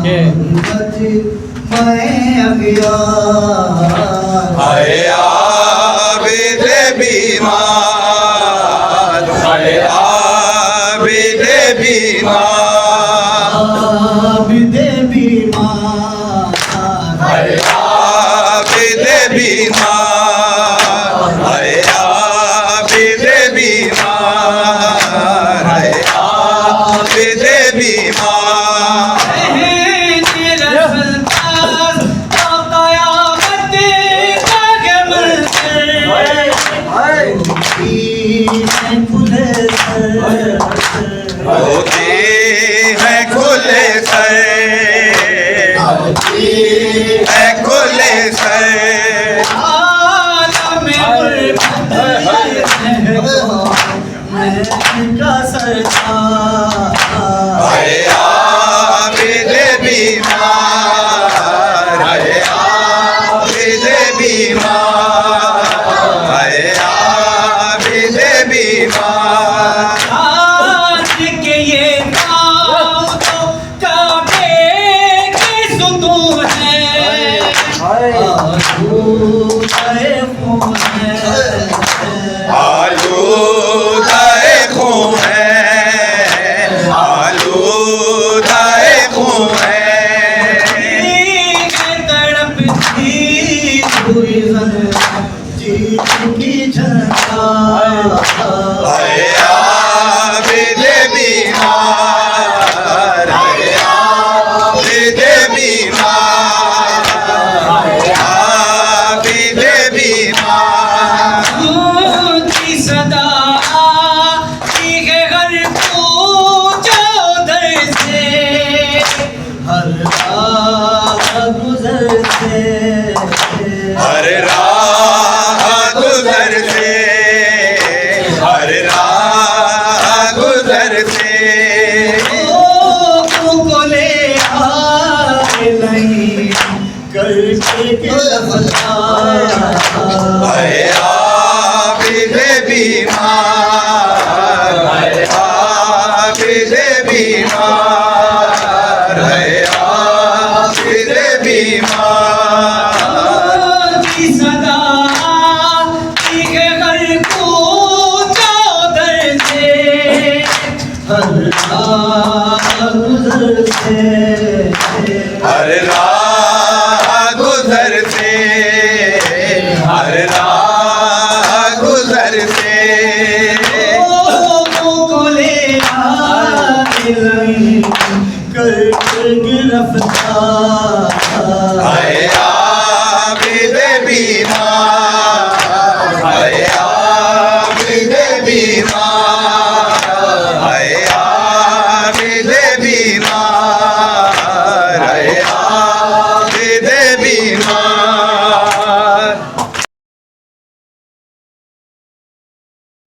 मैं अगियार हाय आबिद बीमार, हाय आबिद बीमार, आबिद बीमार, हाय आबिद बीमार, हाय आबिद बीमार, हाय आबिद बीमार। होते हैं खुले सर, है खुले सर, हाय आबिद बीमार, हाय आबिद बीमार, हाय आबिद बीमार। आलूदाए खून है, आलूदाए खून है, तड़पती हुई जीत की झलका। हाय आबिद बीमार, हाय आबिद बीमार, हाय आबिद बीमार। सदा की है हर पूजा उधर से, हर राह गुजर से, हर राह गुजर से, हर राह गुजर से, को ले आए नहीं करके गिरफ्तार। हाय आबिद बीमार, हाय आबिद बीमार, हाय आबिद बीमार। की सदा की है हर पूजा उधर से, हर राह गुजर से, हर राह गुजर से, हर राह गुजर से, को ले आए नहीं करके गिरफ्तार। हाय आबिद बीमार, हाय आबिद बीमार, हाय आबिद बीमार, हाय